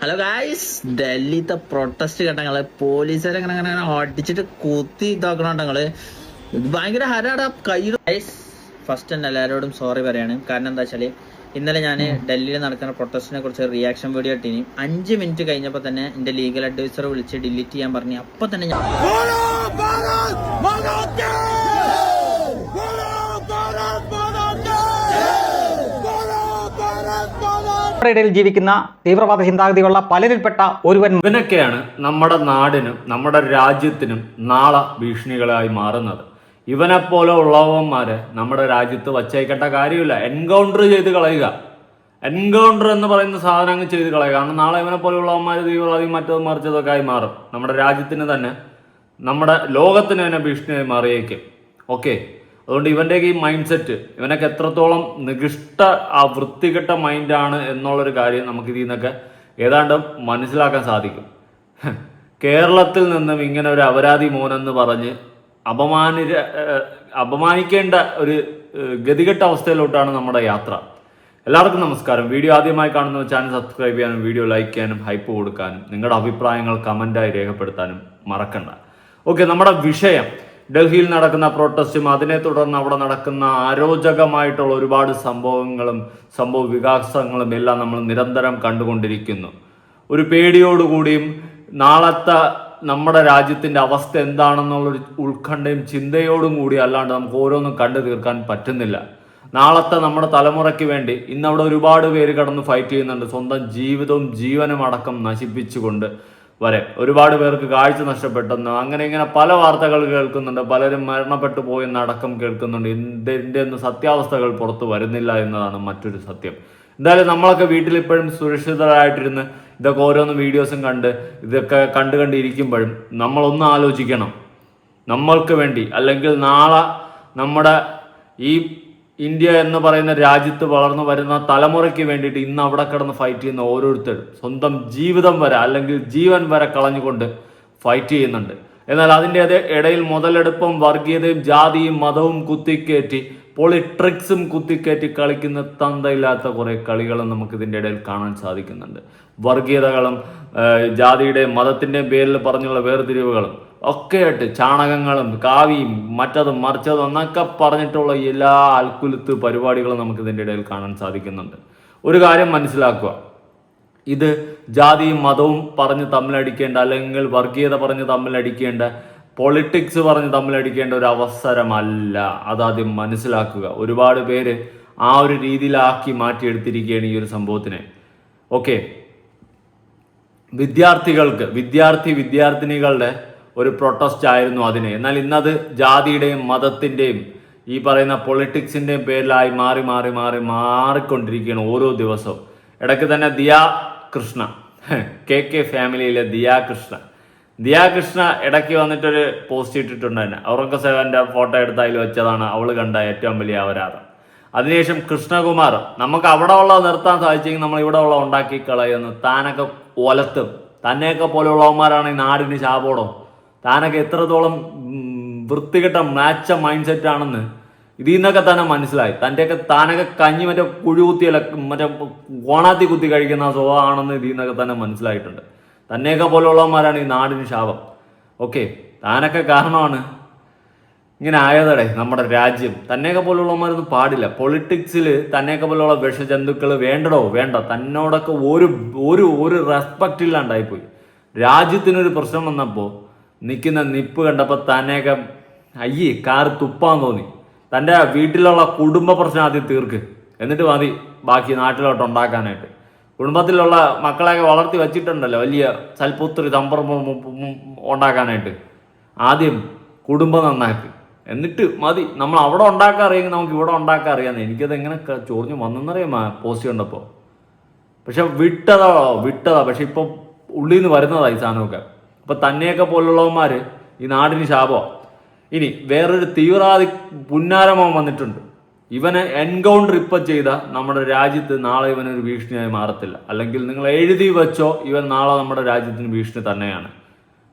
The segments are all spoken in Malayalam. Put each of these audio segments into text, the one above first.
ഹലോ ഗായ്സ്, ഡൽഹിത്തെ പ്രൊട്ടസ്റ്റ് ഘട്ടങ്ങള് പോലീസുകാരെ അങ്ങനെ അടിച്ചിട്ട് കുത്തി ഇതാക്കണങ്ങള് ഭയങ്കര ഹരാടാ കയ്യിൽ. ഗായ്സ്, ഫസ്റ്റ് തന്നെ എല്ലാവരോടും സോറി പറയാണ്. കാരണം എന്താ വെച്ചാല് ഇന്നലെ ഞാൻ ഡൽഹിയിൽ നടക്കുന്ന പ്രൊട്ടസ്റ്റിനെ കുറിച്ച് റിയാക്ഷൻ വീഡിയോ ഇട്ടിനി. 5 മിനിറ്റ് കഴിഞ്ഞപ്പോൾ തന്നെ എന്റെ ലീഗൽ അഡ്വൈസറെ വിളിച്ച് ഡിലീറ്റ് ചെയ്യാൻ പറഞ്ഞു. അപ്പൊ തന്നെ ഞാൻ ഇടയിൽ ജീവിക്കുന്ന തീവ്രവാദ ചിന്താഗതിയുള്ള പലരിൽപ്പെട്ട ഒരുവൻ. ഇവനൊക്കെയാണ് നമ്മുടെ നാടിനും നമ്മുടെ രാജ്യത്തിനും നാളെ ഭീഷണികളായി മാറുന്നത്. ഇവനെപ്പോലെ ഉള്ളവന്മാരെ നമ്മുടെ രാജ്യത്ത് വച്ചേക്കേണ്ട കാര്യമില്ല. എൻകൗണ്ടർ ചെയ്ത് കളയുക. എൻകൗണ്ടർ എന്ന് പറയുന്ന സാധനം അങ്ങ് ചെയ്ത് കളയുക. കാരണം നാളെ ഇവനെ പോലെയുള്ളവന്മാർ തീവ്രവാദി മറ്റതും മറിച്ചതൊക്കെ ആയി മാറും. നമ്മുടെ രാജ്യത്തിന് തന്നെ നമ്മുടെ ലോകത്തിന് തന്നെ ഭീഷണിയായി മാറിയേക്കും. ഓക്കെ, അതുകൊണ്ട് ഇവൻ്റെയൊക്കെ ഈ മൈൻഡ് സെറ്റ്, ഇവനൊക്കെ എത്രത്തോളം നികൃഷ്ട വൃത്തികെട്ട മൈൻഡാണ് എന്നുള്ളൊരു കാര്യം നമുക്ക് ഇതിൽ നിന്നൊക്കെ ഏതാണ്ട് മനസ്സിലാക്കാൻ സാധിക്കും. കേരളത്തിൽ നിന്നും ഇങ്ങനെ ഒരു അപരാധി മോനെന്ന് പറഞ്ഞ് അപമാനിക്കേണ്ട ഒരു ഗതികെട്ട അവസ്ഥയിലോട്ടാണ് നമ്മുടെ യാത്ര. എല്ലാവർക്കും നമസ്കാരം. വീഡിയോ ആദ്യമായി കാണുന്ന ചാനൽ സബ്സ്ക്രൈബ് ചെയ്യാനും വീഡിയോ ലൈക്ക് ചെയ്യാനും ഹൈപ്പ് കൊടുക്കാനും നിങ്ങളുടെ അഭിപ്രായങ്ങൾ കമൻ്റായി രേഖപ്പെടുത്താനും മറക്കണ്ട. ഓക്കെ, നമ്മുടെ വിഷയം ഡൽഹിയിൽ നടക്കുന്ന പ്രൊട്ടസ്റ്റും അതിനെ തുടർന്ന് അവിടെ നടക്കുന്ന അരോചകമായിട്ടുള്ള ഒരുപാട് സംഭവ വികാസങ്ങളും എല്ലാം നമ്മൾ നിരന്തരം കണ്ടുകൊണ്ടിരിക്കുന്നു. ഒരു പേടിയോടുകൂടിയും നാളത്തെ നമ്മുടെ രാജ്യത്തിൻ്റെ അവസ്ഥ എന്താണെന്നുള്ളൊരു ഉത്കണ്ഠയും ചിന്തയോടും കൂടി അല്ലാണ്ട് നമുക്ക് ഓരോന്നും കണ്ടു തീർക്കാൻ പറ്റുന്നില്ല. നാളത്തെ നമ്മുടെ തലമുറയ്ക്ക് വേണ്ടി ഇന്നവിടെ ഒരുപാട് പേര് കടന്ന് ഫൈറ്റ് ചെയ്യുന്നുണ്ട്. സ്വന്തം ജീവിതവും ജീവനും അടക്കം നശിപ്പിച്ചുകൊണ്ട് വരെ ഒരുപാട് പേർക്ക് കാഴ്ച നഷ്ടപ്പെട്ടെന്ന് അങ്ങനെ ഇങ്ങനെ പല വാർത്തകൾ കേൾക്കുന്നുണ്ട്. പലരും മരണപ്പെട്ടു പോയെന്ന് അടക്കം കേൾക്കുന്നുണ്ട്. ഇതിൻ്റെ ഒന്നും സത്യാവസ്ഥകൾ പുറത്തു വരുന്നില്ല എന്നതാണ് മറ്റൊരു സത്യം. എന്തായാലും നമ്മളൊക്കെ വീട്ടിൽ ഇപ്പോഴും സുരക്ഷിതരായിട്ടിരുന്ന് ഇതൊക്കെ ഓരോന്ന് വീഡിയോസും കണ്ട് ഇതൊക്കെ കണ്ടിരിക്കുമ്പോഴും നമ്മളൊന്ന് ആലോചിക്കണം. നമ്മൾക്ക് വേണ്ടി അല്ലെങ്കിൽ നാളെ നമ്മുടെ ഈ ഇന്ത്യ എന്ന് പറയുന്ന രാജ്യത്ത് വളർന്നു വരുന്ന തലമുറയ്ക്ക് വേണ്ടിയിട്ട് ഇന്ന് അവിടെ കിടന്ന് ഫൈറ്റ് ചെയ്യുന്ന ഓരോരുത്തരും സ്വന്തം ജീവിതം വരെ അല്ലെങ്കിൽ ജീവൻ വരെ കളഞ്ഞുകൊണ്ട് ഫൈറ്റ് ചെയ്യുന്നുണ്ട്. എന്നാൽ അതിൻ്റെ ഇടയിൽ മുതലെടുപ്പും വർഗീയതയും ജാതിയും മതവും കുത്തിക്കയറ്റി പൊളിട്രിക്സും കുത്തിക്കയറ്റി കളിക്കുന്ന തന്തയില്ലാത്ത കുറേ കളികളും നമുക്ക് ഇതിൻ്റെ ഇടയിൽ കാണാൻ സാധിക്കുന്നുണ്ട്. വർഗീയതകളും ജാതിയുടെയും മതത്തിൻ്റെയും പേരിൽ പറഞ്ഞുള്ള വേർതിരിവുകളും ഒക്കെയായിട്ട് ചാണകങ്ങളും കാവിയും മറ്റതും മറിച്ചതും എന്നൊക്കെ പറഞ്ഞിട്ടുള്ള എല്ലാ അൽക്കുലത്ത് പരിപാടികളും നമുക്ക് ഇതിൻ്റെ ഇടയിൽ കാണാൻ സാധിക്കുന്നുണ്ട്. ഒരു കാര്യം മനസ്സിലാക്കുക, ഇത് ജാതിയും മതവും പറഞ്ഞ് തമ്മിലടിക്കേണ്ട അല്ലെങ്കിൽ വർഗീയത പറഞ്ഞ് തമ്മിലടിക്കേണ്ട പൊളിറ്റിക്സ് പറഞ്ഞ് തമ്മിലടിക്കേണ്ട ഒരു അവസരമല്ല. അതാദ്യം മനസ്സിലാക്കുക. ഒരുപാട് പേര് ആ ഒരു രീതിയിലാക്കി മാറ്റിയെടുത്തിരിക്കുകയാണ് ഈ ഒരു സംഭവത്തിനെ. ഓക്കെ, വിദ്യാർത്ഥിനികളുടെ ഒരു പ്രൊട്ടസ്റ്റ് ആയിരുന്നു അതിനെ. എന്നാൽ ഇന്നത് ജാതിയുടെയും മതത്തിൻ്റെയും ഈ പറയുന്ന പൊളിറ്റിക്സിൻ്റെയും പേരിലായി മാറിക്കൊണ്ടിരിക്കുകയാണ് ഓരോ ദിവസവും. ഇടയ്ക്ക് തന്നെ ദിയാ കൃഷ്ണ, കെ ഫാമിലിയിലെ ദിയാ കൃഷ്ണ ഇടയ്ക്ക് വന്നിട്ടൊരു പോസ്റ്റ് ഇട്ടിട്ടുണ്ടായിരുന്നു. ഔറംഗസേവൻ്റെ ഫോട്ടോ എടുത്ത് അതിൽ വെച്ചതാണ് അവൾ കണ്ട ഏറ്റവും വലിയ അപരാധം. അതിനുശേഷം കൃഷ്ണകുമാർ, നമുക്ക് അവിടെ ഉള്ള നിർത്താൻ സാധിച്ചെങ്കിൽ നമ്മൾ ഇവിടെ ഉള്ള ഉണ്ടാക്കി കളയുന്നു. താനൊക്കെ ഒലത്തും. തന്നെയൊക്കെ പോലെയുള്ളവന്മാരാണ് ഈ നാടിന് ശാപോടം. താനൊക്കെ എത്രത്തോളം വൃത്തികെട്ട മാച്ച മൈൻഡ് സെറ്റ് ആണെന്ന് ഇതിൽ നിന്നൊക്കെ തന്നെ മനസ്സിലായി. താനൊക്കെ കഞ്ഞി മറ്റേ കുഴികുത്തിയല്ല മറ്റേ ഓണാത്തി കുത്തി കഴിക്കുന്ന സ്വഭാവമാണെന്ന് ഇതിൽ നിന്നൊക്കെ തന്നെ മനസ്സിലായിട്ടുണ്ട്. തന്നെയൊക്കെ പോലെയുള്ളവന്മാരാണ് ഈ നാടിന് ശാപം. ഓക്കെ, താനൊക്കെ കാരണമാണ് ഇങ്ങനെ ആയതടെ നമ്മുടെ രാജ്യം. തന്നെയൊക്കെ പോലെയുള്ളവന്മാരൊന്നും പാടില്ല. പൊളിറ്റിക്സിൽ തന്നെയൊക്കെ പോലെയുള്ള വിഷജന്തുക്കൾ വേണ്ട. തന്നോടൊക്കെ ഒരു റെസ്പെക്റ്റ് ഇല്ലാണ്ടായിപ്പോയി. രാജ്യത്തിനൊരു പ്രശ്നം വന്നപ്പോൾ നിൽക്കുന്ന നിപ്പ് കണ്ടപ്പോൾ തന്നെയൊക്കെ കാറ് തുപ്പാൻ തോന്നി. തൻ്റെ വീട്ടിലുള്ള കുടുംബ പ്രശ്നം ആദ്യം തീർക്ക്, എന്നിട്ട് മതി ബാക്കി നാട്ടിലോട്ട് ഉണ്ടാക്കാനായിട്ട്. കുടുംബത്തിലുള്ള മക്കളെയൊക്കെ വളർത്തി വെച്ചിട്ടുണ്ടല്ലോ വലിയ സൽപുത്രി സംഭ്രമം ഉണ്ടാക്കാനായിട്ട്. ആദ്യം കുടുംബം നന്നാക്കി, എന്നിട്ട് മതി നമ്മൾ അവിടെ ഉണ്ടാക്കാൻ അറിയെങ്കിൽ നമുക്ക് ഇവിടെ ഉണ്ടാക്കാൻ അറിയാമെന്ന്. എനിക്കത് എങ്ങനെ ചൊറിഞ്ഞു വന്നെന്നറിയാം പോസ്റ്റ് കണ്ടപ്പോൾ. പക്ഷെ വിട്ടതാ. പക്ഷെ ഇപ്പം ഉള്ളിൽ നിന്ന് വരുന്നതായി സാധനമൊക്കെ. അപ്പം തന്നെയൊക്കെ പോലുള്ളവന്മാർ ഈ നാടിന് ശാപമാണ്. ഇനി വേറൊരു തീവ്രവാദി പുന്നാരമോ വന്നിട്ടുണ്ട്. ഇവനെ എൻകൗണ്ടർ ഇപ്പം ചെയ്ത നമ്മുടെ രാജ്യത്ത് നാളെ ഇവനൊരു ഭീഷണിയായി മാറത്തില്ല. അല്ലെങ്കിൽ നിങ്ങൾ എഴുതി വെച്ചോ, ഇവൻ നാളെ നമ്മുടെ രാജ്യത്തിന് ഭീഷണി തന്നെയാണ്.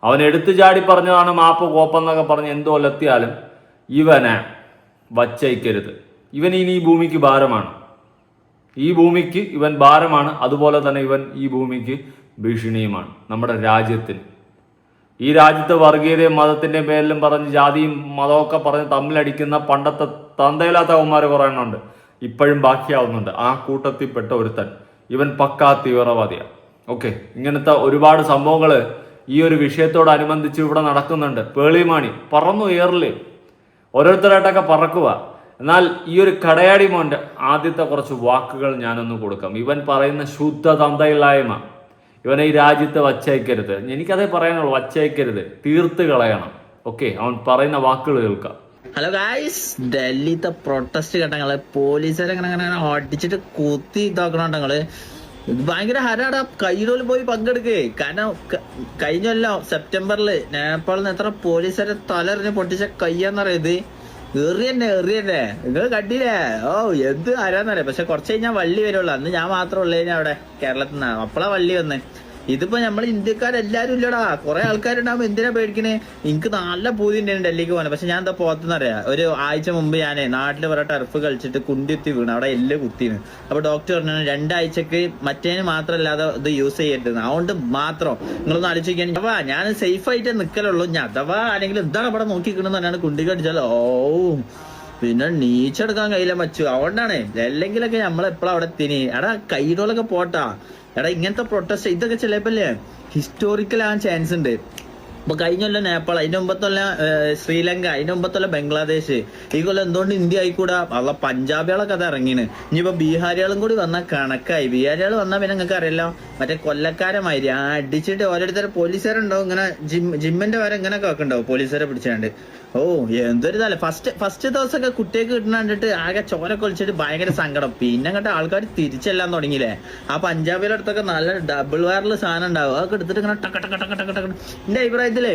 അവൻ എടുത്തു ചാടി പറഞ്ഞതാണ് മാപ്പ് കോപ്പെന്നൊക്കെ പറഞ്ഞ് എന്തോ ഒലത്തിയാലും ഇവനെ വച്ചയക്കരുത്. ഇവൻ ഇനി ഈ ഭൂമിക്ക് ഭാരമാണ്. ഈ ഭൂമിക്ക് ഇവൻ ഭാരമാണ്. അതുപോലെ തന്നെ ഇവൻ ഈ ഭൂമിക്ക് ഭീഷണിയുമാണ് നമ്മുടെ രാജ്യത്തിന്. ഈ രാജ്യത്ത് വർഗീയതയും മതത്തിൻ്റെയും പേരിലും പറഞ്ഞ് ജാതിയും മതമൊക്കെ പറഞ്ഞ് തമ്മിലടിക്കുന്ന പണ്ടത്തെ തന്തയില്ലാത്തവന്മാർ കുറേ എണ്ണമുണ്ട്, ഇപ്പോഴും ബാക്കിയാവുന്നുണ്ട്. ആ കൂട്ടത്തിൽപ്പെട്ട ഒരുത്തൻ ഇവൻ പക്കാ തീവ്രവാദിയാണ്. ഓക്കെ, ഇങ്ങനത്തെ ഒരുപാട് സംഭവങ്ങൾ ഈ ഒരു വിഷയത്തോടനുബന്ധിച്ച് ഇവിടെ നടക്കുന്നുണ്ട്. പേളിമാണി പറന്നു എയറില് ഓരോരുത്തരായിട്ടൊക്കെ പറക്കുക. എന്നാൽ ഈ ഒരു കടയാടി മോൻ്റെ ആദ്യത്തെ കുറച്ച് വാക്കുകൾ ഞാനൊന്ന് കൊടുക്കാം. ഇവൻ പറയുന്ന ശുദ്ധ തന്തയില്ലായ്മ, ഇവനെ ഈ രാജ്യത്ത് വച്ചയക്കരുത്. എനിക്കതേ പറയാനുള്ളൂ, വച്ചയക്കരുത്, തീർത്ത് കളയണം. ഓക്കെ, അവൻ പറയുന്ന വാക്കുകൾ കേൾക്കാം. ഹലോ ഗായ്സ്, ഡൽഹിത്തെ പ്രൊട്ടസ്റ്റ് ഘട്ടങ്ങള് പോലീസുകാരെ അങ്ങനെ അടിച്ചിട്ട് കുത്തി ഇതാക്കണങ്ങള് ഭയങ്കര ഹരാടാ. കയ്യിലോല് പോയി പങ്കെടുക്കേ. കാരണം കഴിഞ്ഞല്ലോ സെപ്റ്റംബറിൽ നേപ്പാളിൽ നിന്ന് എത്ര പോലീസുകാരെ തലറിഞ്ഞ് പൊട്ടിച്ച കയ്യാന്നറിയത്. എറിയന്നെ നിങ്ങൾ കണ്ടില്ലേ? ഓ എന്ത് ആരാന്നറിയാം. പക്ഷെ കുറച്ച് കഴിഞ്ഞാൽ വള്ളി വരുള്ളൂ. അന്ന് ഞാൻ മാത്രം ഉള്ളേ അവിടെ കേരളത്തിൽ നിന്ന്. അപ്പളാ വള്ളി വന്നേ. ഇതിപ്പോ നമ്മൾ ഇന്ത്യക്കാരെല്ലാരും ഇല്ലടാ, കുറെ ആൾക്കാരുണ്ടാവുമ്പോ എന്തിനാ പേടിക്കണേ? എനിക്ക് നല്ല പൂതി ഉണ്ടായിരുന്നു ഡൽഹിക്ക് പോകാൻ. പക്ഷെ ഞാൻ എന്താ പോകത്തെന്നറിയാം, ഒരു ആഴ്ച മുമ്പ് ഞാനേ നാട്ടിൽ കുറെ ടർഫ് കളിച്ചിട്ട് കുത്തി വീണ്, അവിടെ എല്ല് കുത്തിന്ന്. അപ്പൊ ഡോക്ടർ പറഞ്ഞു 2 ആഴ്ചക്ക് മറ്റേന് മാത്രല്ലാതെ ഇത് യൂസ് ചെയ്യരുത്. അതുകൊണ്ട് മാത്രം നിങ്ങളൊന്ന് ആലോചിക്കാൻ. അഥവാ ഞാൻ സേഫ് ആയിട്ട് നിക്കലുള്ളൂ. ഞാൻ അഥവാ അല്ലെങ്കിൽ എന്താണ് അവിടെ നോക്കിക്കണെന്ന് പറഞ്ഞാണ് കുണ്ടി കടിച്ചാലോ പിന്നെ നീച്ചെടുക്കാൻ കഴിയില്ല മച്ചു. അതുകൊണ്ടാണ്. അല്ലെങ്കിലൊക്കെ നമ്മളെപ്പോഴും അവിടെ എത്തിന്. എടാ കൈയിടോളൊക്കെ പോട്ടാ. എടാ ഇങ്ങനത്തെ പ്രൊട്ടസ്റ്റ് ഇതൊക്കെ ചിലപ്പല്ലേ ഹിസ്റ്റോറിക്കൽ ആകാൻ ചാൻസ് ഉണ്ട്. ഇപ്പൊ കഴിഞ്ഞൊല്ലം നേപ്പാൾ, അതിന്റെ മുമ്പത്തൊല്ല ശ്രീലങ്ക, അതിന്റെ മുമ്പത്തൊല്ല ബംഗ്ലാദേശ്, ഈ കൊല്ലം എന്തുകൊണ്ട് ഇന്ത്യ ആയിക്കൂടാ? അള്ള പഞ്ചാബികളൊക്കെ അത് ഇറങ്ങിന്. ഇനിയിപ്പോ ബീഹാരികളും കൂടി വന്നാൽ കണക്കായി. ബീഹാരികൾ വന്നാൽ പിന്നെ നിങ്ങൾക്ക് അറിയില്ല, മറ്റേ കൊല്ലക്കാരമാതിരി അടിച്ചിട്ട് ഓരോരുത്തരെ പോലീസുകാരുണ്ടാവും. ഇങ്ങനെ ജിമ്മിന്റെ വരെ ഇങ്ങനെ ഒക്കെ ഉണ്ടാവും പോലീസുകാരെ പിടിച്ചാണ്ട്. ഓ എന്തൊരു തല. ഫസ്റ്റ് ദിവസമൊക്കെ കുട്ടിയൊക്കെ കിട്ടുന്ന കണ്ടിട്ട് ആകെ ചോര കൊളിച്ചിട്ട് ഭയങ്കര സങ്കടം. പിന്നെ അങ്ങോട്ട് ആൾക്കാർ തിരിച്ചെല്ലാൻ തുടങ്ങിയില്ലേ. ആ പഞ്ചാബിയുടെ അടുത്തൊക്കെ നല്ല ഡബിൾ വയറിൽ സാധനം ഉണ്ടാവും. അതൊക്കെ എടുത്തിട്ട് ഇങ്ങനെ ടക്ക ടക്ക ടക്ക ടക്ക ടക്ക. എന്റെ അഭിപ്രായത്തില്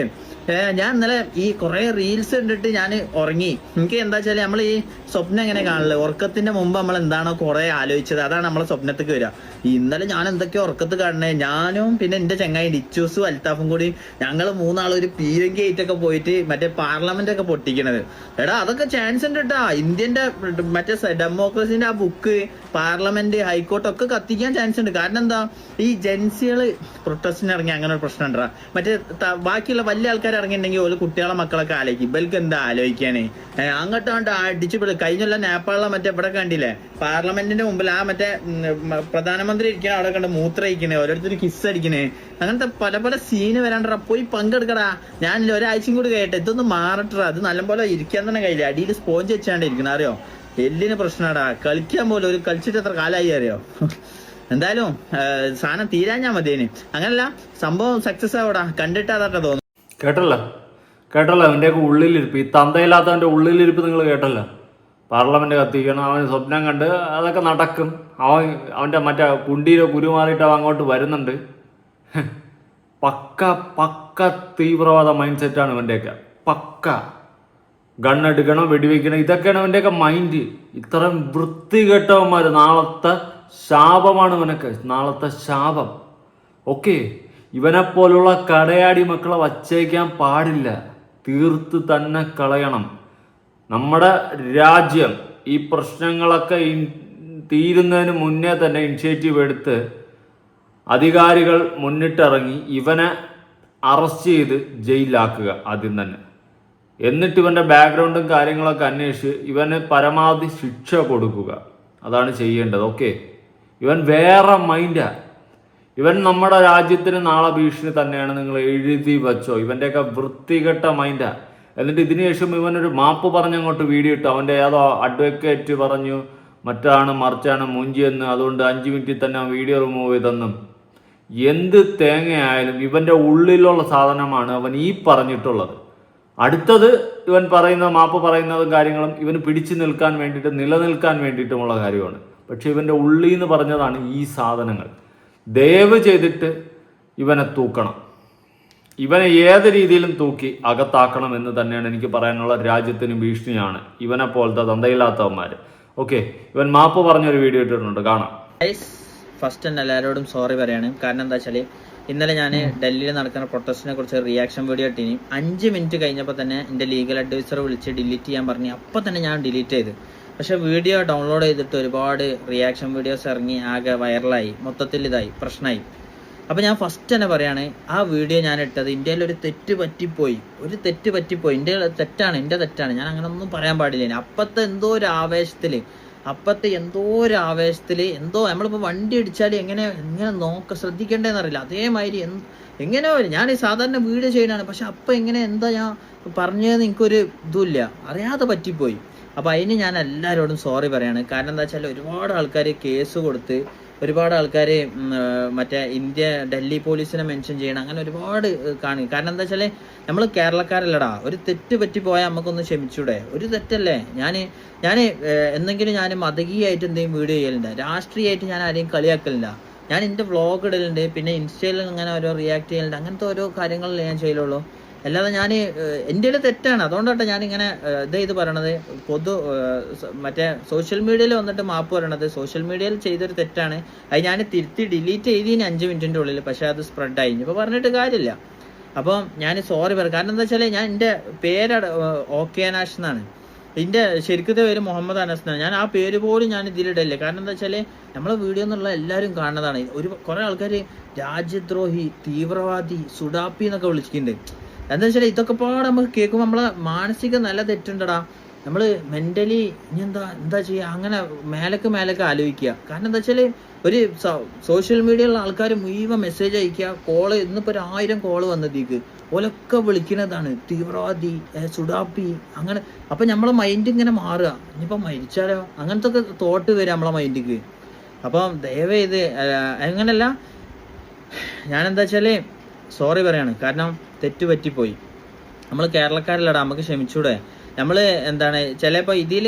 ഞാൻ ഇന്നലെ ഈ കുറെ റീൽസ് കണ്ടിട്ട് ഞാൻ ഉറങ്ങി. എനിക്ക് എന്താ വെച്ചാല് നമ്മൾ ഈ സ്വപ്നം എങ്ങനെ കാണില്ല, ഉറക്കത്തിന്റെ മുമ്പ് നമ്മൾ എന്താണോ കുറെ ആലോചിച്ചത് അതാണ് നമ്മളെ സ്വപ്നത്തേക്ക് വരിക. ഇന്നലെ ഞാൻ എന്തൊക്കെയോ ഉറക്കത്ത് കാണണേ. ഞാനും പിന്നെ എന്റെ ചങ്ങായി ഡിച്ചൂസും അൽത്താഫും കൂടി ഞങ്ങൾ 3 ആൾ ഒരു PNG ആയിട്ടൊക്കെ പോയിട്ട് മറ്റേ പാർലമെന്റ് ഒക്കെ പൊട്ടിക്കണത്. എടാ അതൊക്കെ ചാൻസ് ഉണ്ട് കേട്ടാ. ഇന്ത്യന്റെ മറ്റേ ഡെമോക്രസിന്റെ ആ ബുക്ക്, പാർലമെന്റ്, ഹൈക്കോർട്ട് ഒക്കെ കത്തിക്കാൻ ചാൻസ് ഉണ്ട്. കാരണം എന്താ, ഈ ജൻസികള് പ്രൊട്ടസ്റ്റിന് ഇറങ്ങി അങ്ങനെ ഒരു പ്രശ്നം ഉണ്ടാ. മറ്റേ ബാക്കിയുള്ള വലിയ ആൾക്കാർ ഇറങ്ങിയിട്ടുണ്ടെങ്കിൽ ഓരോ കുട്ടികളെ മക്കളൊക്കെ ആലോചിക്കും. ഇവർക്ക് എന്താ ആലോചിക്കാനേ? അങ്ങോട്ട് അടിച്ചു കഴിഞ്ഞല്ല നേപ്പാളിലെ മറ്റേ ഇവിടെ കണ്ടില്ലേ പാർലമെന്റിന്റെ മുമ്പിൽ ആ മറ്റേ പ്രധാനമന്ത്രി ഇരിക്കണ അവിടെ കണ്ട് മൂത്രയിക്കണേ, ഓരോരുത്തർ കിസ് അടിക്കണേ. അങ്ങനത്തെ പല പല സീന് വരാണ്ടടാ. പോയി പങ്കെടുക്കടാ. ഞാൻ ഒരാഴ്ചയും കൂടി കേട്ടെ, ഇതൊന്നും മാറട്ടാ. അത് നല്ലപോലെ ഇരിക്കാൻ തന്നെ കഴിയില്ല. അടിയിൽ സ്പോഞ്ച് വെച്ചാണ്ട് ഇരിക്കണം. അറിയോ, എല്ലിന് പ്രശ്നമാടാ. കളിക്കാൻ പോലും ഒരു കളിച്ചിട്ട് എത്ര കാലമായി അറിയോ. എന്തായാലും സാധനം തീരാഞ്ഞാ മതിയേന്. അങ്ങനല്ല, സംഭവം സക്സസ് ആവടാ. കണ്ടിട്ട് അതാട്ടെ തോന്നുന്നു. കേട്ടല്ലോ അവൻ്റെയൊക്കെ ഉള്ളിലിരിപ്പ്, ഈ തന്തയില്ലാത്തവൻ്റെ ഉള്ളിലിരിപ്പ് നിങ്ങൾ കേട്ടല്ലോ. പാർലമെന്റ് കത്തിക്കണം, അവൻ സ്വപ്നം കണ്ട് അതൊക്കെ നടക്കും. അവൻ്റെ മറ്റേ കുണ്ടിയിലോ കുരുമാറിയിട്ട് അവൻ അങ്ങോട്ട് വരുന്നുണ്ട്. പക്ക തീവ്രവാദ മൈൻഡ് സെറ്റാണ് ഇവൻ്റെയൊക്കെ. പക്ക ഗണ്ണെടുക്കണം, വെടിവെക്കണം, ഇതൊക്കെയാണ് അവൻ്റെയൊക്കെ മൈൻഡ്. ഇത്രയും വൃത്തികെട്ടവന്മാർ. നാളത്തെ ശാപമാണ് ഇവനൊക്കെ, നാളത്തെ ശാപം. ഓക്കെ, ഇവനെപ്പോലുള്ള കടയാടി മക്കളെ വച്ചേക്കാൻ പാടില്ല, തീർത്ത് തന്നെ കളയണം. നമ്മുടെ രാജ്യം ഈ പ്രശ്നങ്ങളൊക്കെ തീരുന്നതിന് മുന്നേ തന്നെ ഇനിഷ്യേറ്റീവ് എടുത്ത് അധികാരികൾ മുന്നിട്ടിറങ്ങി ഇവനെ അറസ്റ്റ് ചെയ്ത് ജയിലിലാക്കുക ആദ്യം തന്നെ. എന്നിട്ട് ഇവൻ്റെ ബാക്ക്ഗ്രൗണ്ടും കാര്യങ്ങളൊക്കെ അന്വേഷിച്ച് ഇവന് പരമാവധി ശിക്ഷ കൊടുക്കുക. അതാണ് ചെയ്യേണ്ടത്. ഓക്കെ, ഇവൻ വേറെ മൈൻഡാ. ഇവൻ നമ്മുടെ രാജ്യത്തിന് നാളെ ഭീഷണി തന്നെയാണ്, നിങ്ങൾ എഴുതി വെച്ചോ. ഇവൻ്റെയൊക്കെ വൃത്തികെട്ട മൈൻഡാ. എന്നിട്ട് ഇതിനു ശേഷം ഇവനൊരു മാപ്പ് പറഞ്ഞങ്ങോട്ട് വീഡിയോ ഇട്ടു. അവൻ്റെ ഏതോ അഡ്വക്കേറ്റ് പറഞ്ഞു മറ്റാണ് മറിച്ചാണ് മൂഞ്ചിയെന്ന്, അതുകൊണ്ട് 5 മിനിറ്റിൽ തന്നെ വീഡിയോ റിമൂവ് ചെയ്തെന്നും. എന്ത് തേങ്ങയായാലും ഇവൻ്റെ ഉള്ളിലുള്ള സാധനമാണ് അവൻ ഈ പറഞ്ഞിട്ടുള്ളത്. അടുത്തത് ഇവൻ പറയുന്ന മാപ്പ് പറയുന്നതും കാര്യങ്ങളും ഇവന് പിടിച്ചു നിൽക്കാൻ വേണ്ടിയിട്ട്, നിലനിൽക്കാൻ വേണ്ടിയിട്ടുമുള്ള കാര്യമാണ്. പക്ഷെ ഇവൻ്റെ ഉള്ളിൽ നിന്ന് പറഞ്ഞതാണ് ഈ സാധനങ്ങൾ. ദയവ് ചെയ്തിട്ട് ഇവനെ തൂക്കണം. ഇവനെ ഏത് രീതിയിലും തൂക്കി അകത്താക്കണം എന്ന് തന്നെയാണ് എനിക്ക് പറയാനുള്ള. രാജ്യത്തിന് ഭീഷണിയാണ് ഇവനെ പോലത്തെ തന്തയില്ലാത്തവന്മാർ. ഓക്കെ, ഇവൻ മാപ്പ് പറഞ്ഞൊരു വീഡിയോ ഇട്ടിട്ടുണ്ട്, കാണാം. ഫസ്റ്റ് തന്നെ എല്ലാവരോടും സോറി പറയാണ്. കാരണം എന്താ വെച്ചാൽ ഇന്നലെ ഞാൻ ഡൽഹിയിൽ നടക്കുന്ന പ്രൊട്ടസ്റ്റിനെ കുറിച്ച് റിയാക്ഷൻ വീഡിയോ ഇട്ടിനി. 5 മിനിറ്റ് കഴിഞ്ഞപ്പോൾ തന്നെ എൻ്റെ ലീഗൽ അഡ്വൈസറെ വിളിച്ച് ഡിലീറ്റ് ചെയ്യാൻ പറഞ്ഞു. അപ്പോൾ തന്നെ ഞാൻ ഡിലീറ്റ് ചെയ്ത്. പക്ഷെ വീഡിയോ ഡൗൺലോഡ് ചെയ്തിട്ട് ഒരുപാട് റിയാക്ഷൻ വീഡിയോസ് ഇറങ്ങി ആകെ വൈറലായി, മൊത്തത്തിൽ ഇതായി പ്രശ്നമായി. അപ്പോൾ ഞാൻ ഫസ്റ്റ് തന്നെ പറയാണ്, ആ വീഡിയോ ഞാൻ ഇട്ടത് ഇന്ത്യയിൽ ഒരു തെറ്റ് പറ്റിപ്പോയി, ഇന്ത്യയിൽ തെറ്റാണ്, എൻ്റെ തെറ്റാണ്, ഞാൻ അങ്ങനെ ഒന്നും പറയാൻ പാടില്ല. അപ്പത്തെ എന്തോ ഒരു ആവേശത്തിൽ എന്തോ നമ്മളിപ്പോൾ വണ്ടി അടിച്ചാൽ എങ്ങനെ ശ്രദ്ധിക്കേണ്ടതെന്ന് അറിയില്ല. അതേമാതിരി എങ്ങനെ ഞാൻ സാധാരണ വീഡിയോ ചെയ്യണതാണ്, പക്ഷെ അപ്പം എങ്ങനെ എന്താ ഞാൻ പറഞ്ഞതെന്ന് എനിക്കൊരു ഇതുമില്ല, അറിയാതെ പറ്റിപ്പോയി. അപ്പോൾ അതിന് ഞാൻ എല്ലാവരോടും സോറി പറയാണ്. കാരണം എന്താ വെച്ചാൽ ഒരുപാട് ആൾക്കാർ കേസ് കൊടുത്ത്, ഒരുപാട് ആൾക്കാർ മറ്റേ ഡൽഹി പോലീസിനെ മെൻഷൻ ചെയ്യണം, അങ്ങനെ ഒരുപാട് കാണും. കാരണം എന്താ വെച്ചാൽ നമ്മൾ കേരളക്കാരല്ലടാ, ഒരു തെറ്റ് പറ്റിപ്പോയാൽ നമുക്കൊന്ന് ക്ഷമിച്ചൂടെ? ഒരു തെറ്റല്ലേ? ഞാൻ എന്തെങ്കിലും ഞാൻ മതകീയമായിട്ട് എന്തെങ്കിലും വീഡിയോ ചെയ്യലുണ്ട്, രാഷ്ട്രീയമായിട്ട് ഞാൻ ആരെയും കളിയാക്കലില്ല. ഞാൻ എൻ്റെ വ്ളോഗ് ഇടലുണ്ട്, പിന്നെ ഇൻസ്റ്റയിൽ ഇങ്ങനെ ഓരോ റിയാക്ട് ചെയ്യലുണ്ട്, അങ്ങനത്തെ ഓരോ കാര്യങ്ങളല്ലേ ഞാൻ ചെയ്യലുള്ളൂ. അല്ലാതെ ഞാൻ എൻ്റെ തെറ്റാണ്, അതുകൊണ്ടാണ് ഞാനിങ്ങനെ ഇത് പറയണത്. മറ്റേ സോഷ്യൽ മീഡിയയിൽ വന്നിട്ട് മാപ്പ് പറയണത്. സോഷ്യൽ മീഡിയയിൽ ചെയ്തൊരു തെറ്റാണ്, അത് ഞാൻ തിരുത്തി ഡിലീറ്റ് ചെയ്തതിന് 5 മിനിറ്റിൻ്റെ ഉള്ളിൽ, പക്ഷേ അത് സ്പ്രെഡായി. ഇപ്പോൾ പറഞ്ഞിട്ട് കാര്യമില്ല. അപ്പം ഞാൻ സോറി പറയാം. കാരണം എന്താ വെച്ചാൽ ഞാൻ എൻ്റെ പേര് OK അനാഷ് എന്നാണ്, എൻ്റെ ശരിക്കത്തെ പേര് മുഹമ്മദ് അനസ് എന്നാണ്. ഞാൻ ആ പേര് പോലും ഞാൻ ഇതിലിടല്ലേ. കാരണം എന്താ വെച്ചാൽ നമ്മളെ വീഡിയോ എന്നുള്ള എല്ലാവരും കാണുന്നതാണ്. കുറേ ആൾക്കാർ രാജ്യദ്രോഹി, തീവ്രവാദി, സുഡാപ്പി എന്നൊക്കെ വിളിച്ചിട്ടുണ്ട്. എന്താ വെച്ചാൽ ഇതൊക്കെ പാടെ നമുക്ക് കേൾക്കുമ്പോൾ നമ്മളെ മാനസിക നല്ല തെറ്റുണ്ടടാ. നമ്മൾ മെൻ്റലി ഇനി എന്താ ചെയ്യുക, അങ്ങനെ മേലക്ക് ആലോചിക്കുക. കാരണം എന്താ വെച്ചാൽ ഒരു സോഷ്യൽ മീഡിയയിലുള്ള ആൾക്കാർ മുഴുവൻ മെസ്സേജ് അയക്കുക, കോള്, ഇന്നിപ്പോൾ 1000 കോള് വന്നതേക്ക് ഓലൊക്കെ വിളിക്കുന്നതാണ് തീവ്രവാദി, സുഡാപ്പി, അങ്ങനെ. അപ്പം നമ്മളെ മൈൻഡ് ഇങ്ങനെ മാറുക, ഇനിയിപ്പോൾ മരിച്ചാലോ, അങ്ങനത്തെ ഒക്കെ തോട്ട് വരിക നമ്മളെ മൈൻഡിക്ക്. അപ്പം ദയവേത് അങ്ങനല്ല, ഞാനെന്താ വെച്ചാൽ സോറി പറയാണ്. കാരണം തെറ്റ് പറ്റിപ്പോയി. നമ്മൾ കേരളക്കാരല്ലടാ, നമുക്ക് ക്ഷമിച്ചൂടെ? നമ്മൾ ചിലപ്പോൾ ഇതിൽ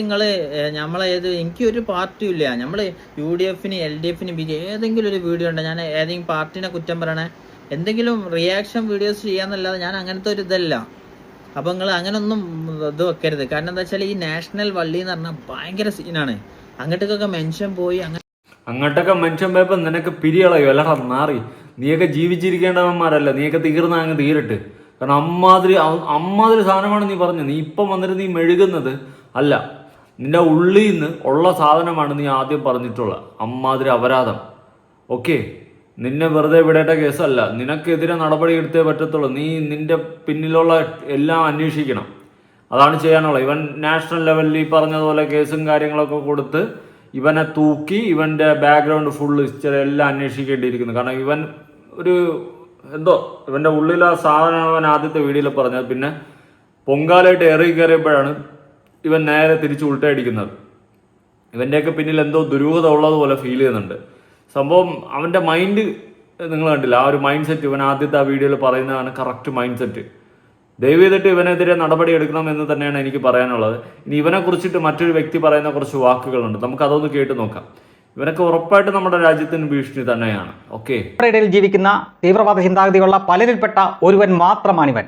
എനിക്കൊരു പാർട്ടിയും ഇല്ല. നമ്മൾ UDFന് LDFന് ഏതെങ്കിലും ഒരു വീഡിയോ ഉണ്ടോ ഞാൻ ഏതെങ്കിലും പാർട്ടിനെ കുറ്റം പറയണേ, എന്തെങ്കിലും റിയാക്ഷൻ വീഡിയോസ് ചെയ്യാന്നല്ലാതെ ഞാൻ അങ്ങനത്തെ ഒരു ഇതല്ല. അപ്പോൾ നിങ്ങൾ അങ്ങനൊന്നും ഇത് വെക്കരുത്. കാരണം എന്താ വെച്ചാൽ ഈ നാഷണൽ വള്ളി എന്ന് പറഞ്ഞാൽ ഭയങ്കര സീനാണ്. അങ്ങോട്ടേക്കൊക്കെ മെൻഷൻ പോയി, അങ്ങോട്ടൊക്കെ മെൻഷൻ പോയപ്പോൾ നിനക്ക് പിരികളയോ അല്ലടാ മാറി. നീയൊക്കെ ജീവിച്ചിരിക്കേണ്ടവന്മാരല്ല, നീയൊക്കെ അങ്ങ് തീരട്ട്. കാരണം അമ്മാതിരി സാധനമാണ് നീ പറഞ്ഞത്. നീ ഇപ്പം വന്നിട്ട് നീ മെഴുകുന്നത് അല്ല, നിന്റെ ഉള്ളിൽ നിന്ന് ഉള്ള സാധനമാണ് നീ ആദ്യം പറഞ്ഞിട്ടുള്ളത്. അമ്മാതിരി അപരാധം. ഓക്കെ, നിന്നെ വെറുതെ വിടേണ്ട കേസല്ല, നിനക്കെതിരെ നടപടി എടുത്തേ പറ്റത്തുള്ളൂ. നീ നിന്റെ പിന്നിലുള്ള എല്ലാം അന്വേഷിക്കണം, അതാണ് ചെയ്യാനുള്ളത്. ഇവൻ നാഷണൽ ലെവലിൽ ഈ പറഞ്ഞതുപോലെ കേസും കാര്യങ്ങളൊക്കെ കൊടുത്ത് ഇവനെ തൂക്കി ഇവൻ്റെ ബാക്ക്ഗ്രൗണ്ട് ഫുള്ള് ഹിസ്റ്ററി എല്ലാം അന്വേഷിക്കേണ്ടിയിരിക്കുന്നു. കാരണം ഇവൻ ഇവൻ്റെ ഉള്ളിൽ ആ സാധനം അവൻ ആദ്യത്തെ വീഡിയോയിൽ പറഞ്ഞത്. പിന്നെ പൊങ്കാലായിട്ട് ഏറി കയറിയപ്പോഴാണ് ഇവൻ നേരെ തിരിച്ച് ഉൾട്ടയടിക്കുന്നത്. ഇവൻ്റെയൊക്കെ പിന്നിൽ എന്തോ ദുരൂഹത ഉള്ളതുപോലെ ഫീൽ ചെയ്യുന്നുണ്ട്. സംഭവം അവൻ്റെ മൈൻഡ് നിങ്ങൾ കണ്ടില്ല, ആ ഒരു മൈൻഡ് സെറ്റ് ഇവൻ ആദ്യത്തെ ആ വീഡിയോയിൽ പറയുന്നതാണ് കറക്റ്റ് മൈൻഡ് സെറ്റ്. ദയവ് ചെയ്തിട്ട് ഇവനെതിരെ നടപടി എടുക്കണം എന്ന് തന്നെയാണ് എനിക്ക് പറയാനുള്ളത്. ഇനി ഇവനെ കുറിച്ചിട്ട് മറ്റൊരു വ്യക്തി പറയുന്ന കുറച്ച് വാക്കുകളുണ്ട്, നമുക്ക് അതൊന്ന് കേട്ട് നോക്കാം. ഇവനൊക്കെ ഉറപ്പായിട്ട് നമ്മുടെ രാജ്യത്തിന് ഭീഷണി തന്നെയാണ്. ഓക്കെ, ഇടയിൽ ജീവിക്കുന്ന തീവ്രവാദ ചിന്താഗതിയുള്ള പലരിൽപ്പെട്ട ഒരുവൻ മാത്രമാണിവൻ.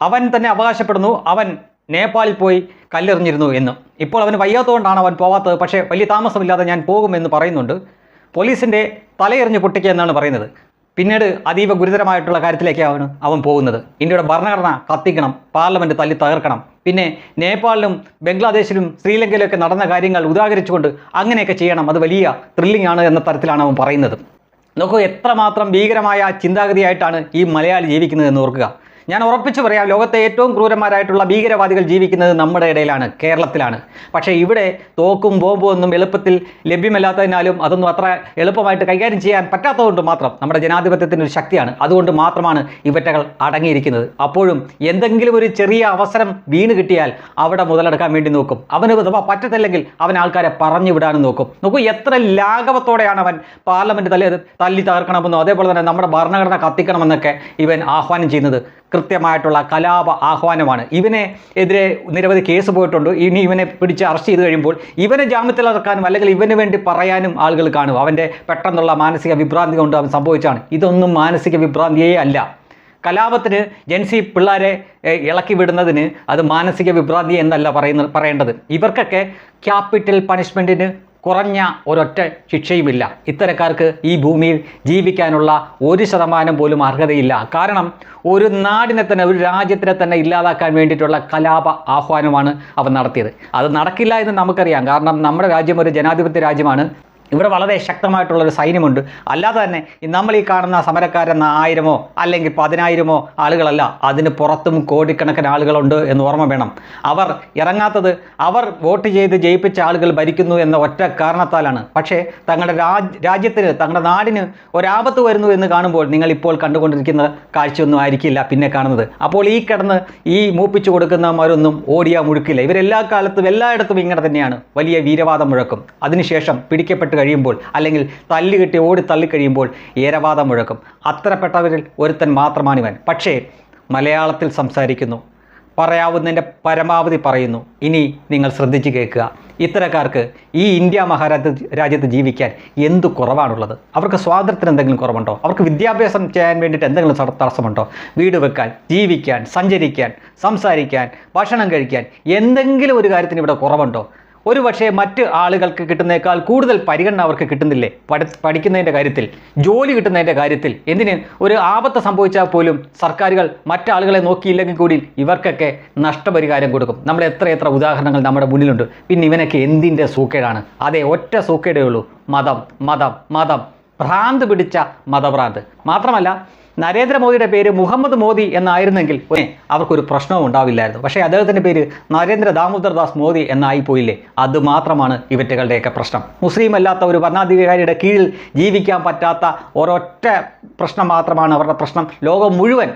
അവൻ തന്നെ അവകാശപ്പെടുന്നു അവൻ നേപ്പാളിൽ പോയി കല്ലെറിഞ്ഞിരുന്നു എന്ന്. ഇപ്പോൾ അവന് വയ്യാത്തതുകൊണ്ടാണ് അവൻ പോവാത്തത്, പക്ഷേ വലിയ താമസമില്ലാതെ ഞാൻ പോകുമെന്ന് പറയുന്നുണ്ട്. പോലീസിൻ്റെ തലയെറിഞ്ഞ് പൊട്ടിക്കുക എന്നാണ് പറയുന്നത്. പിന്നീട് അതീവ ഗുരുതരമായിട്ടുള്ള കാര്യത്തിലേക്കാണ് അവൻ പോകുന്നത്. ഇന്ത്യയുടെ ഭരണഘടന കത്തിക്കണം, പാർലമെൻറ്റ് തല്ലി തകർക്കണം, പിന്നെ നേപ്പാളിലും ബംഗ്ലാദേശിലും ശ്രീലങ്കയിലൊക്കെ നടന്ന കാര്യങ്ങൾ ഉദാഹരിച്ചുകൊണ്ട് അങ്ങനെയൊക്കെ ചെയ്യണം, അത് വലിയ ത്രില്ലിംഗ് ആണ് എന്ന തരത്തിലാണ് അവൻ പറയുന്നത്. നോക്കൂ, എത്രമാത്രം ഭീകരമായ ചിന്താഗതിയായിട്ടാണ് ഈ മലയാളി ജീവിക്കുന്നത് എന്ന് ഓർക്കുക. ഞാൻ ഉറപ്പിച്ചു പറയാം, ലോകത്തെ ഏറ്റവും ക്രൂരന്മാരായിട്ടുള്ള ഭീകരവാദികൾ ജീവിക്കുന്നത് നമ്മുടെ ഇടയിലാണ്, കേരളത്തിലാണ്. പക്ഷേ ഇവിടെ തോക്കും ബോംബും ഒന്നും എളുപ്പത്തിൽ ലഭ്യമല്ലാത്തതിനാലും അതൊന്നും അത്ര എളുപ്പമായിട്ട് കൈകാര്യം ചെയ്യാൻ പറ്റാത്തതുകൊണ്ട് മാത്രം നമ്മുടെ ജനാധിപത്യത്തിൻ്റെ ഒരു ശക്തിയാണ്. അതുകൊണ്ട് മാത്രമാണ് ഇവറ്റകൾ അടങ്ങിയിരിക്കുന്നത്. അപ്പോഴും എന്തെങ്കിലും ഒരു ചെറിയ അവസരം വീണ് കിട്ടിയാൽ അവിടെ മുതലെടുക്കാൻ വേണ്ടി നോക്കും. അവന് പറ്റത്തില്ലെങ്കിൽ അവൻ ആൾക്കാരെ പറഞ്ഞു വിടാനും നോക്കും. നോക്കൂ, എത്ര ലാഘവത്തോടെയാണ് അവൻ പാർലമെൻറ്റ് തല്ലി തകർക്കണമെന്നോ അതേപോലെ തന്നെ നമ്മുടെ ഭരണഘടന കത്തിക്കണമെന്നൊക്കെ ഇവൻ ആഹ്വാനം ചെയ്യുന്നത് കൃത്യമായിട്ടുള്ള കലാപ ആഹ്വാനമാണ്. ഇവനെ എതിരെ നിരവധി കേസ് പോയിട്ടുണ്ട്. ഇനി ഇവനെ പിടിച്ച് അറസ്റ്റ് ചെയ്ത് കഴിയുമ്പോൾ ഇവനെ ജാമ്യത്തിലിറക്കാനും അല്ലെങ്കിൽ ഇവന് വേണ്ടി പറയാനും ആളുകൾ കാണും. അവൻ്റെ പെട്ടെന്നുള്ള മാനസിക വിഭ്രാന്തി കൊണ്ട് അവൻ സംഭവിച്ചാണ്. ഇതൊന്നും മാനസിക വിഭ്രാന്തിയേ അല്ല. കലാപത്തിന് ജൻസി പിള്ളേരെ ഇളക്കി വിടുന്നതിന് അത് മാനസിക വിഭ്രാന്തി എന്നല്ല പറയേണ്ടത്. ഇവർക്കൊക്കെ ക്യാപിറ്റൽ പണിഷ്മെൻറ്റിന് കുറഞ്ഞ ഒരൊറ്റ ശിക്ഷയുമില്ല. ഇത്തരക്കാർക്ക് ഈ ഭൂമിയിൽ ജീവിക്കാനുള്ള 1% പോലും അർഹതയില്ല. കാരണം ഒരു നാടിനെ തന്നെ, ഒരു രാജ്യത്തിനെ തന്നെ ഇല്ലാതാക്കാൻ വേണ്ടിയിട്ടുള്ള കലാപ ആഹ്വാനമാണ് അവൻ നടത്തിയത്. അത് നടക്കില്ല എന്ന് നമുക്കറിയാം. കാരണം നമ്മുടെ രാജ്യം ഒരു ജനാധിപത്യ രാജ്യമാണ്. ഇവിടെ വളരെ ശക്തമായിട്ടുള്ളൊരു സൈന്യമുണ്ട്. അല്ലാതെ തന്നെ നമ്മൾ ഈ കാണുന്ന സമരക്കാരെന്ന 1000-ഓ അല്ലെങ്കിൽ 10,000-ഓ ആളുകളല്ല, അതിന് പുറത്തും കോടിക്കണക്കിന് ആളുകളുണ്ട് എന്ന് ഓർമ്മ വേണം. അവർ ഇറങ്ങാത്തത് അവർ വോട്ട് ചെയ്ത് ജയിപ്പിച്ച ആളുകൾ ഭരിക്കുന്നു എന്ന ഒറ്റ കാരണത്താലാണ്. പക്ഷേ തങ്ങളുടെ രാജ്യത്തിന്, തങ്ങളുടെ നാടിന് ഒരാപത്ത് വരുന്നു എന്ന് കാണുമ്പോൾ നിങ്ങൾ ഇപ്പോൾ കണ്ടുകൊണ്ടിരിക്കുന്ന കാഴ്ചയൊന്നും ആയിരിക്കില്ല പിന്നെ കാണുന്നത്. അപ്പോൾ ഈ കിടന്ന് ഈ മൂപ്പിച്ചു കൊടുക്കുന്നവരൊന്നും ഓടിയാ മുഴുക്കില്ല. ഇവരെല്ലാ കാലത്തും എല്ലായിടത്തും ഇങ്ങനെ തന്നെയാണ്. വലിയ വീരവാദം മുഴക്കും. അതിനുശേഷം പിടിക്കപ്പെട്ട് കഴിയുമ്പോൾ അല്ലെങ്കിൽ തല്ലുകെട്ടി ഓടി തള്ളിക്കഴിയുമ്പോൾ ഏരവാദം മുഴക്കും. അത്തരപ്പെട്ടവരിൽ ഒരുത്തൻ മാത്രമാണിവൻ. പക്ഷേ മലയാളത്തിൽ സംസാരിക്കുന്നു, പറയാവുന്നതിൻ്റെ പരമാവധി പറയുന്നു. ഇനി നിങ്ങൾ ശ്രദ്ധിച്ച് കേൾക്കുക. ഇത്തരക്കാർക്ക് ഈ ഇന്ത്യ രാജ്യത്ത് ജീവിക്കാൻ എന്തു കുറവാണുള്ളത്? അവർക്ക് സ്വാതന്ത്ര്യം എന്തെങ്കിലും കുറവുണ്ടോ? അവർക്ക് വിദ്യാഭ്യാസം ചെയ്യാൻ വേണ്ടിയിട്ട് എന്തെങ്കിലും തടസ്സമുണ്ടോ? വീട് വെക്കാൻ, ജീവിക്കാൻ, സഞ്ചരിക്കാൻ, സംസാരിക്കാൻ, ഭക്ഷണം കഴിക്കാൻ എന്തെങ്കിലും ഒരു കാര്യത്തിന് ഇവിടെ കുറവുണ്ടോ? ഒരു പക്ഷേ മറ്റ് ആളുകൾക്ക് കിട്ടുന്നതിനേക്കാൾ കൂടുതൽ പരിഗണന അവർക്ക് കിട്ടുന്നില്ലേ പഠിക്കുന്നതിൻ്റെ കാര്യത്തിൽ, ജോലി കിട്ടുന്നതിൻ്റെ കാര്യത്തിൽ? എന്തിന് ഒരു ആപത്ത് സംഭവിച്ചാൽ പോലും സർക്കാരുകൾ മറ്റാളുകളെ നോക്കിയില്ലെങ്കിൽ കൂടി ഇവർക്കൊക്കെ നഷ്ടപരിഹാരം കൊടുക്കും. നമ്മൾ എത്ര ഉദാഹരണങ്ങൾ നമ്മുടെ മുന്നിലുണ്ട്. പിന്നെ ഇവനൊക്കെ എന്തിൻ്റെ സൂക്കേടാണ്? അതെ, ഒറ്റ സൂക്കേടേ ഉള്ളൂ. മതം മതം മതം, ഭ്രാന്ത് പിടിച്ച മതഭ്രാന്ത്. മാത്രമല്ല, നരേന്ദ്രമോദിയുടെ പേര് മുഹമ്മദ് മോദി എന്നായിരുന്നെങ്കിൽ അവർക്കൊരു പ്രശ്നവും ഉണ്ടാവില്ലായിരുന്നു. പക്ഷേ അദ്ദേഹത്തിൻ്റെ പേര് നരേന്ദ്ര ദാമോദർ ദാസ് മോദി എന്നായി പോയില്ലേ? അത് മാത്രമാണ് ഇവറ്റകളുടെയൊക്കെ പ്രശ്നം. മുസ്ലിം അല്ലാത്ത ഒരു ഭരണാധികാരിയുടെ കീഴിൽ ജീവിക്കാൻ പറ്റാത്ത ഒരൊറ്റ പ്രശ്നം മാത്രമാണ് അവരുടെ പ്രശ്നം. ലോകം മുഴുവൻ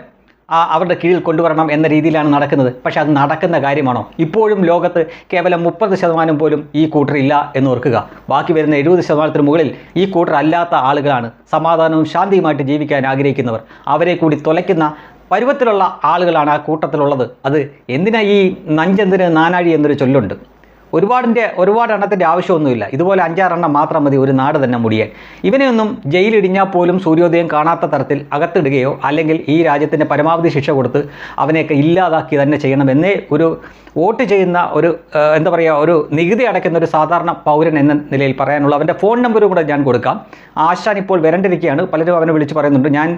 അവരുടെ കീഴിൽ കൊണ്ടുവരണം എന്ന രീതിയിലാണ് നടക്കുന്നത്. പക്ഷേ അത് നടക്കുന്ന കാര്യമാണോ? ഇപ്പോഴും ലോകത്ത് കേവലം 30% പോലും ഈ കൂട്ടർ ഇല്ല എന്ന് ഓർക്കുക. ബാക്കി വരുന്ന 70% മുകളിൽ ഈ കൂട്ടർ അല്ലാത്ത ആളുകളാണ്. സമാധാനവും ശാന്തിയുമായിട്ട് ജീവിക്കാൻ ആഗ്രഹിക്കുന്നവർ. അവരെ കൂടി തുലയ്ക്കുന്ന പരുവത്തിലുള്ള ആളുകളാണ് ആ കൂട്ടത്തിലുള്ളത്. അത് എന്തിനാ ഈ നഞ്ചെന്തിന് നാനാഴി എന്നൊരു ചൊല്ലുണ്ട്. ഒരുപാട് എണ്ണത്തിൻ്റെ ആവശ്യമൊന്നുമില്ല. ഇതുപോലെ 5-6 എണ്ണം മാത്രം മതി ഒരു നാട് തന്നെ മുടിയാൻ. ഇവനെയൊന്നും ജയിലിടിഞ്ഞാൽ പോലും സൂര്യോദയം കാണാത്ത തരത്തിൽ അകത്തിടുകയോ അല്ലെങ്കിൽ ഈ രാജ്യത്തിൻ്റെ പരമാവധി ശിക്ഷ കൊടുത്ത് അവനെയൊക്കെ ഇല്ലാതാക്കി തന്നെ ചെയ്യണമെന്നേ ഒരു വോട്ട് ചെയ്യുന്ന ഒരു ഒരു നികുതി അടയ്ക്കുന്ന ഒരു സാധാരണ പൗരൻ എന്ന നിലയിൽ പറയാനുള്ള. അവൻ്റെ ഫോൺ നമ്പറും കൂടെ ഞാൻ കൊടുക്കാം. ആശാൻ ഇപ്പോൾ വരണ്ടിരിക്കുകയാണ്. പലരും അവനെ വിളിച്ച് പറയുന്നുണ്ട്, ഞാൻ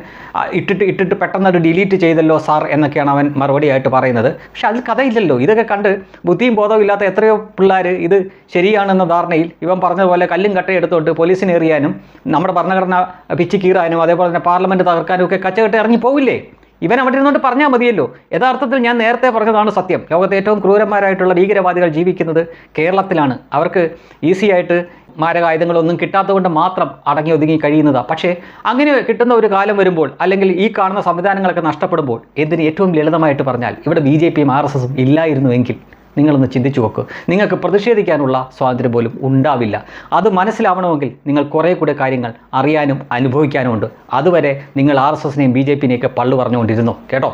ഇട്ടിട്ട് പെട്ടെന്ന് അത് ഡിലീറ്റ് ചെയ്തല്ലോ സാർ എന്നൊക്കെയാണ് അവൻ മറുപടിയായിട്ട് പറയുന്നത്. പക്ഷെ അതിൽ കഥയില്ലല്ലോ. ഇതൊക്കെ കണ്ട് ബുദ്ധിയും ബോധവും ഇല്ലാത്ത എത്രയോ പിള്ളേർ ഇത് ശരിയാണെന്ന ധാരണയിൽ ഇവൻ പറഞ്ഞതുപോലെ കല്ലും കട്ടയും എടുത്തുകൊണ്ട് പോലീസിനെ എറിയാനും നമ്മുടെ ഭരണഘടന പിച്ച് കീറാനും അതേപോലെ തന്നെ പാർലമെൻറ്റ് തകർക്കാനും ഒക്കെ കച്ചകെട്ട് ഇറങ്ങി പോവില്ലേ? ഇവൻ അവിടെ ഇരുന്നുകൊണ്ട് പറഞ്ഞാൽ മതിയല്ലോ. യഥാർത്ഥത്തിൽ ഞാൻ നേരത്തെ പറഞ്ഞതാണ് സത്യം. ലോകത്തെ ഏറ്റവും ക്രൂരന്മാരായിട്ടുള്ള ഭീകരവാദികൾ ജീവിക്കുന്നത് കേരളത്തിലാണ്. അവർക്ക് ഈസി ആയിട്ട് മാരകായുധങ്ങളൊന്നും കിട്ടാത്തതുകൊണ്ട് മാത്രം അടങ്ങി ഒതുങ്ങി കഴിയുന്നതാണ്. പക്ഷേ അങ്ങനെ കിട്ടുന്ന ഒരു കാലം വരുമ്പോൾ അല്ലെങ്കിൽ ഈ കാണുന്ന സംവിധാനങ്ങളൊക്കെ നഷ്ടപ്പെടുമ്പോൾ എന്തിന് ഏറ്റവും ലളിതമായിട്ട് പറഞ്ഞാൽ ഇവിടെ BJPയും RSSും ഇല്ലായിരുന്നുവെങ്കിൽ നിങ്ങളൊന്ന് ചിന്തിച്ചു നോക്കുക. നിങ്ങൾക്ക് പ്രതിഷേധിക്കാനുള്ള സ്വാതന്ത്ര്യം പോലും ഉണ്ടാവില്ല. അത് മനസ്സിലാവണമെങ്കിൽ നിങ്ങൾ കുറേ കൂടെ കാര്യങ്ങൾ അറിയാനും അനുഭവിക്കാനും ഉണ്ട്. അതുവരെ നിങ്ങൾ RSSനെയും BJPനെയൊക്കെ പള്ളു പറഞ്ഞുകൊണ്ടിരുന്നു കേട്ടോ.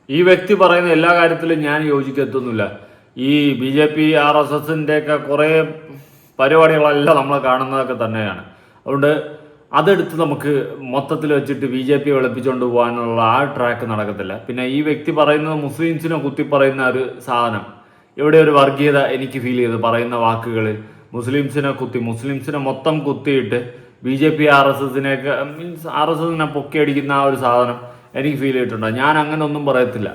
ഈ വ്യക്തി പറയുന്ന എല്ലാ കാര്യത്തിലും ഞാൻ യോജിക്കെത്തുന്നില്ല. ഈ BJP RSSൻ്റെയൊക്കെ കുറേ പരിപാടികളെല്ലാം നമ്മൾ കാണുന്നതൊക്കെ തന്നെയാണ്. അതുകൊണ്ട് അതെടുത്ത് നമുക്ക് മൊത്തത്തിൽ വെച്ചിട്ട് BJP വെളുപ്പിച്ചുകൊണ്ട് പോകാനുള്ള ആ ട്രാക്ക് നടക്കത്തില്ല. പിന്നെ ഈ വ്യക്തി പറയുന്നത് മുസ്ലിംസിനെ കുത്തി പറയുന്ന ഒരു സാധനം, ഇവിടെ ഒരു വർഗീയത എനിക്ക് ഫീൽ ചെയ്ത് പറയുന്ന വാക്കുകൾ. മുസ്ലിംസിനെ മൊത്തം കുത്തിയിട്ട് BJP RSSനെയൊക്കെ RSSനെ പൊക്കിയടിക്കുന്ന ആ ഒരു സാധനം എനിക്ക് ഫീൽ ചെയ്തിട്ടുണ്ട്. ഞാൻ അങ്ങനെ ഒന്നും പറയത്തില്ല.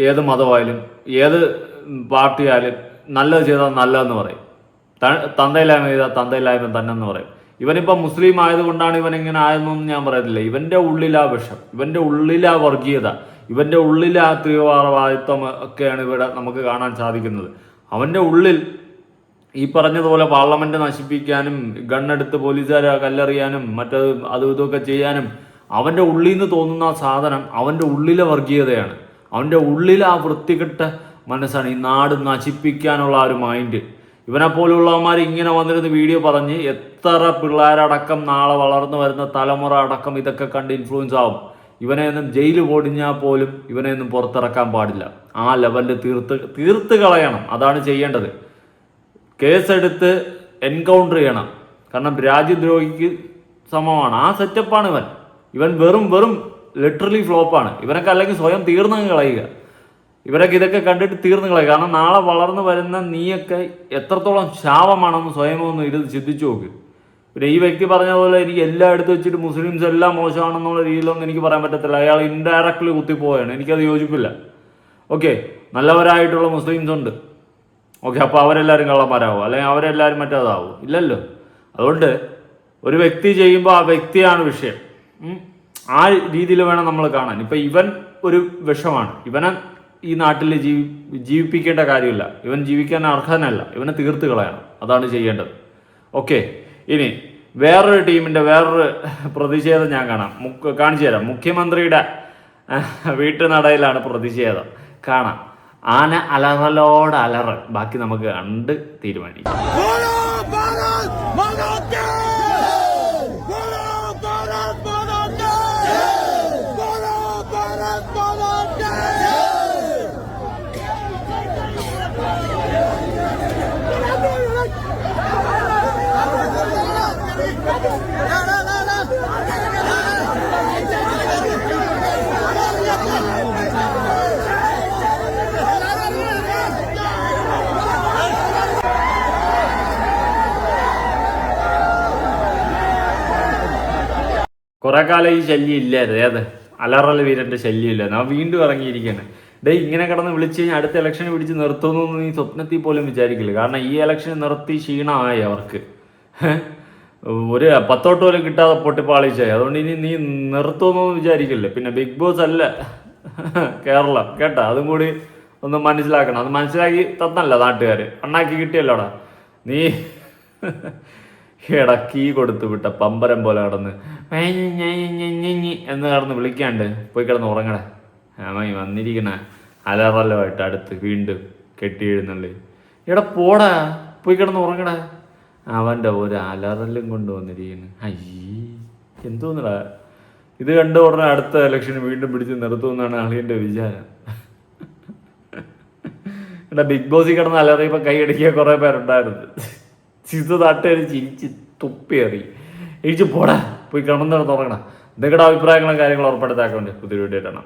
ഏത് മതമായാലും ഏത് പാർട്ടിയായാലും നല്ലത് ചെയ്താൽ നല്ലതെന്ന് പറയും, തന്തയില്ലായ്മ ചെയ്താൽ തന്തയില്ലായ്മ തന്നെ എന്ന് പറയും. ഇവനിപ്പം മുസ്ലിം ആയതുകൊണ്ടാണ് ഇവൻ ഇങ്ങനെ ആയതെന്നൊന്നും ഞാൻ പറയത്തില്ല. ഇവൻ്റെ ഉള്ളിലാ വിഷം, ഇവൻ്റെ ഉള്ളിലാ വർഗീയത, ഇവൻ്റെ ഉള്ളിലാ തീവ്രവാദിത്വം ഒക്കെയാണ് ഇവിടെ നമുക്ക് കാണാൻ സാധിക്കുന്നത്. അവൻ്റെ ഉള്ളിൽ ഈ പറഞ്ഞതുപോലെ പാർലമെന്റ് നശിപ്പിക്കാനും ഗണ്ണെടുത്ത് പോലീസുകാരെ കല്ലെറിയാനും മറ്റത് അതും ഇതൊക്കെ ചെയ്യാനും അവൻ്റെ ഉള്ളിൽ നിന്ന് തോന്നുന്ന സാധനം അവൻ്റെ ഉള്ളിലെ വർഗീയതയാണ്. അവൻ്റെ ഉള്ളിൽ ആ വൃത്തികെട്ട മനസ്സാണ് ഈ നാട് നശിപ്പിക്കാനുള്ള ആ ഒരു മൈൻഡ്. ഇവനെപ്പോലുള്ളവന്മാർ ഇങ്ങനെ വന്നിരുന്ന് വീഡിയോ പറഞ്ഞ് എത്ര പിള്ളേരടക്കം നാളെ വളർന്നു വരുന്ന തലമുറ അടക്കം ഇതൊക്കെ കണ്ട് ഇൻഫ്ലുവൻസ് ആവും. ഇവനെയൊന്നും ജയിലിൽ പൊടിഞ്ഞാൽ പോലും ഇവനെയൊന്നും പുറത്തിറക്കാൻ പാടില്ല. ആ ലെവലിൽ തീർത്ത് കളയണം. അതാണ് ചെയ്യേണ്ടത്. കേസെടുത്ത് എൻകൗണ്ടർ ചെയ്യണം. കാരണം രാജ്യദ്രോഹിക്ക് സമമാണ്. ആ സെറ്റപ്പാണ് ഇവൻ വെറും ലിറ്ററലി ഫ്ലോപ്പാണ്. ഇവനൊക്കെ അല്ലെങ്കിൽ സ്വയം തീർന്നു കളയുക. ഇവരൊക്കെ ഇതൊക്കെ കണ്ടിട്ട് തീർന്നു കളയുക. കാരണം നാളെ വളർന്നു വരുന്ന നീയൊക്കെ എത്രത്തോളം ശാപമാണെന്ന് സ്വയം ഒന്ന് ഇത് ചിന്തിച്ചു നോക്ക്. പിന്നെ ഈ വ്യക്തി പറഞ്ഞതുപോലെ എനിക്ക് എല്ലായിടത്തും വെച്ചിട്ട് മുസ്ലിംസ് എല്ലാം മോശമാണെന്നുള്ള രീതിയിലൊന്നും എനിക്ക് പറയാൻ പറ്റത്തില്ല. അയാൾ ഇൻഡയറക്റ്റ്ലി കുത്തിപ്പോവുകയാണ്. എനിക്കത് യോജിപ്പില്ല. ഓക്കെ, നല്ലവരായിട്ടുള്ള മുസ്ലിംസ് ഉണ്ട്. ഓക്കെ, അപ്പോൾ അവരെല്ലാവരും കള്ളന്മാരാവും അല്ലെങ്കിൽ അവരെല്ലാവരും മറ്റേതാവും? ഇല്ലല്ലോ. അതുകൊണ്ട് ഒരു വ്യക്തി ചെയ്യുമ്പോൾ ആ വ്യക്തിയാണ് വിഷയം. ആ രീതിയിൽ വേണം നമ്മൾ കാണാൻ. ഇപ്പം ഇവൻ ഒരു വിഷമാണ്. ഇവനെ ഈ നാട്ടിൽ ജീവിപ്പിക്കേണ്ട കാര്യമില്ല. ഇവൻ ജീവിക്കാൻ അർഹനല്ല. ഇവനെ തീർത്ത് കളയണം. അതാണ് ചെയ്യേണ്ടത്. ഓക്കെ, ഇനി വേറൊരു ടീമിൻ്റെ വേറൊരു പ്രതിഷേധം ഞാൻ കാണിച്ചു തരാം. മുഖ്യമന്ത്രിയുടെ വീട്ടുനടയിലാണ് പ്രതിഷേധം. കാണാം. ആന അലറലോട് അലറ്. ബാക്കി നമുക്ക് കണ്ട് തീരുമാനിക്കാം. കുറെ കാലം ഈ ശല്യം ഇല്ലായിരുന്നു. ഏത് അലറൽ വീരന്റെ ശല്യം ഇല്ലായിരുന്നു. അവൻ വീണ്ടും ഇറങ്ങിയിരിക്കുകയാണ്. ഇങ്ങനെ കിടന്ന് വിളിച്ചു കഴിഞ്ഞാൽ അടുത്ത ഇലക്ഷന് പിടിച്ച് നിർത്തുന്നു നീ സ്വപ്നത്തിൽ പോലും വിചാരിക്കില്ല. കാരണം ഈ ഇലക്ഷൻ നിർത്തി ക്ഷീണമായി അവർക്ക്. ഒരു 10 വോട്ട് പോലും കിട്ടാതെ പൊട്ടിപ്പാളിച്ചായി. അതുകൊണ്ട് ഇനി നീ നിർത്തുമെന്നൊന്നും വിചാരിക്കില്ല. പിന്നെ ബിഗ് ബോസ് അല്ല കേരളം, കേട്ടാ? അതും കൂടി ഒന്ന് മനസ്സിലാക്കണം. അത് മനസ്സിലാക്കി തന്നല്ല നാട്ടുകാർ, അണ്ണാക്കി കിട്ടിയല്ലോടാ. നീ ഇടക്കീ കൊടുത്തു വിട്ട പമ്പരം പോലെ കിടന്ന് എന്ന് കിടന്ന് വിളിക്കാണ്ട് പോയി കിടന്ന് ഉറങ്ങണേ. അമ്മായി വന്നിരിക്കണ അലറലുമായിട്ട് അടുത്ത് വീണ്ടും കെട്ടി എഴുന്നള്ളി. എടാ പോടാ, പോയി കിടന്ന് ഉറങ്ങണേ. അവൻ്റെ ഒരു അലറലും കൊണ്ടുവന്നിരിക്കുന്നു. അയ്യേ, എന്തോന്നടാ ഇത് കണ്ട ഉടനെ അടുത്ത ഇലക്ഷന് വീണ്ടും പിടിച്ച് നിർത്തുമെന്നാണ് അളിയൻ്റെ വിചാരം. എടാ ബിഗ് ബോസിൽ കിടന്ന് അലറിയപ്പോൾ കൈയടിക്കുക കുറേ പേരുണ്ടായിരുന്നു. ഇത് നാട്ടുകാർ ചിരിച്ച് തുപ്പിയേറി. എഴിച്ച് പോടാ, പോയി കിടന്നിടത്ത് ഉറങ്ങണം. നിങ്ങളുടെ അഭിപ്രായങ്ങളും കാര്യങ്ങളും ഉറപ്പെടുത്താക്കൊണ്ട് പുതിയ വീഡിയോ ഇടണം.